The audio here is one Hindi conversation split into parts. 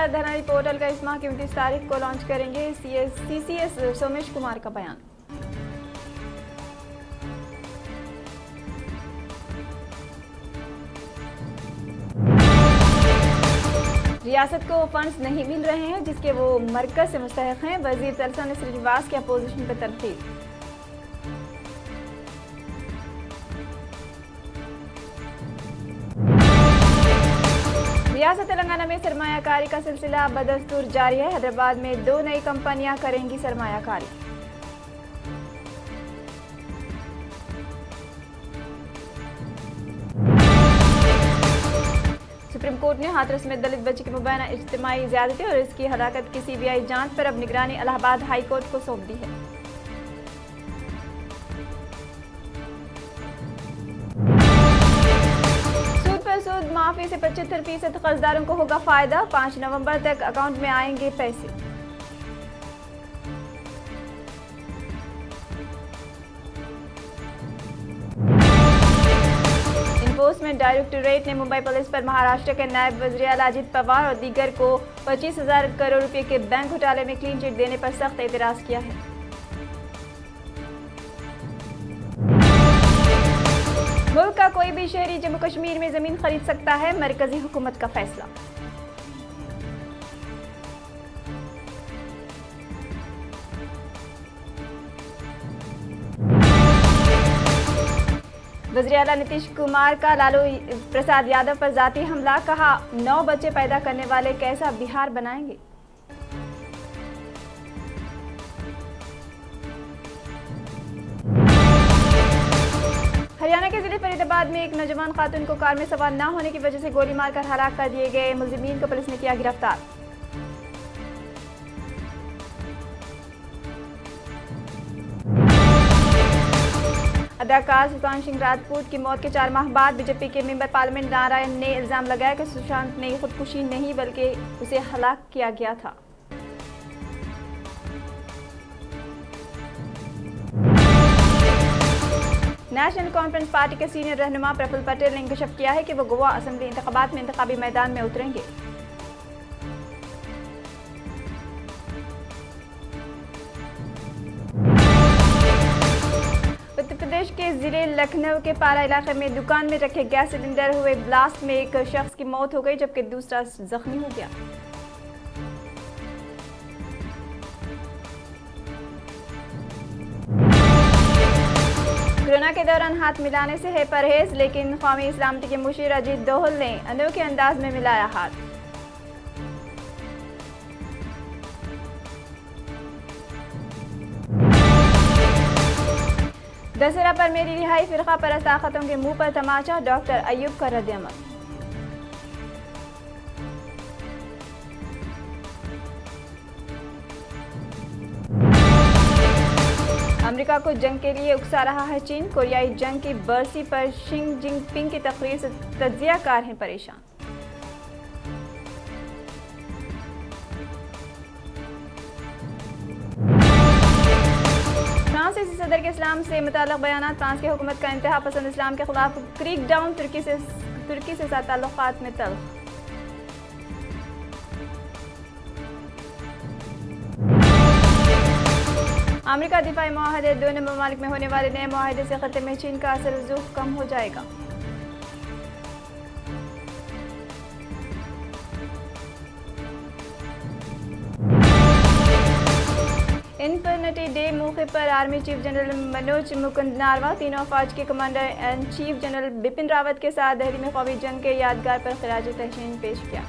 आधार धनानी पोर्टल का इस माह की 29 तारीख को लॉन्च करेंगे CCS सोमेश कुमार का बयान। रियासत को फंड्स नहीं मिल रहे हैं जिसके वो मरकज से मुस्तहक हैं। वजीर तरसानी श्रीनिवास के अपोजिशन पर तनकीद। रियासत तेलंगाना में सरमायाकारी का सिलसिला बदस्तूर जारी है। हैदराबाद में 2 नई कंपनियां करेंगी सरमायाकारी। सुप्रीम कोर्ट ने हाथरस में दलित बच्चे की मुबैना इज्तिमाई ज्यादती और इसकी हलाकत की CBI जांच पर अब निगरानी इलाहाबाद हाई कोर्ट को सौंप दी है। सूद पर सूद माफी से 75% कर्जदारों को होगा फायदा। 5 नवंबर तक अकाउंट में आएंगे पैसे। एनफोर्समेंट डायरेक्टोरेट ने मुंबई पुलिस पर महाराष्ट्र के नायब वज़ीर आला अजित पवार और दीगर को 25,000 करोड़ रुपए के बैंक घोटाले में क्लीन चिट देने पर सख्त एतराज किया है। मुल्क का कोई भी शहरी जम्मू कश्मीर में जमीन खरीद सकता है, मरकजी हुकूमत का फैसला। वज़ीर आला नीतीश कुमार का लालू प्रसाद यादव पर जाती हमला। कहा 9 बच्चे पैदा करने वाले कैसा बिहार बनाएंगे। हरियाणा के जिले फरीदाबाद में एक नौजवान खातून को कार में सवार न होने की वजह से गोली मारकर हलाक कर दिए गए मुलजिमीन को पुलिस ने किया गिरफ्तार। अदाकार सुशांत सिंह राजपूत की मौत के 4 माह बाद बीजेपी के मेंबर पार्लियामेंट नारायण ने इल्जाम लगाया कि सुशांत ने खुदकुशी नहीं बल्कि उसे हलाक किया गया था। नेशनल कॉन्फ्रेंस पार्टी के सीनियर रहनुमा प्रफुल्ल पटेल ने इंकशाफ किया है कि वो गोवा असेंबली इंतखाबात में इंतखाबी मैदान में उतरेंगे। उत्तर प्रदेश के जिले लखनऊ के पारा इलाके में दुकान में रखे गैस सिलेंडर हुए ब्लास्ट में एक शख्स की मौत हो गई जबकि दूसरा जख्मी हो गया। कोरोना के दौरान हाथ मिलाने से है परहेज, लेकिन कौमी सलामती के मुशीर अजीत दोहल ने अनोखे अंदाज में मिलाया हाथ। दशहरा पर मेरी रिहाई, फिरका परस्त ताकतों के मुंह पर तमाचा। डॉक्टर अयूब का रद्द-ए-अमल। अमेरिका को जंग के लिए उकसा रहा है चीन। कोरियाई जंग की बरसी पर शी जिनपिंग की तकरीर से तज्जियाकार हैं परेशान। फ्रांसीसी सदर के इस्लाम से मुताल्लिक़ बयानात। फ्रांस की हुकूमत का इंतहा पसंद इस्लाम के खिलाफ क्रैकडाउन। तुर्की से ताल्लुकात में तल्ख। अमेरिका दिफाई मुआहदे, दोनों ममालिक में होने वाले नए मुआहदे से खत्ते में चीन का असर रुजूख कम हो जाएगा। इन्फिनिटी डे मौके पर army chief general Manoj Mukund Naravane, तीनों फौज के commander and chief general Bipin Rawat के साथ दिल्ली में कौमी जंग के यादगार पर खिराज तहसीन पेश किया।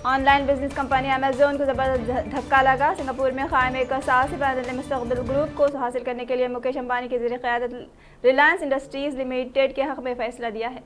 ऑनलाइन बिजनेस कंपनी अमेजोन को जबरदस्त धक्का लगा। सिंगापुर में कायम एक साहसी बादल मुस्तकबिल ग्रुप को हासिल करने के लिए मुकेश अंबानी की ज़ेर क़यादत रिलायंस इंडस्ट्रीज लिमिटेड के हक़ में फैसला दिया है।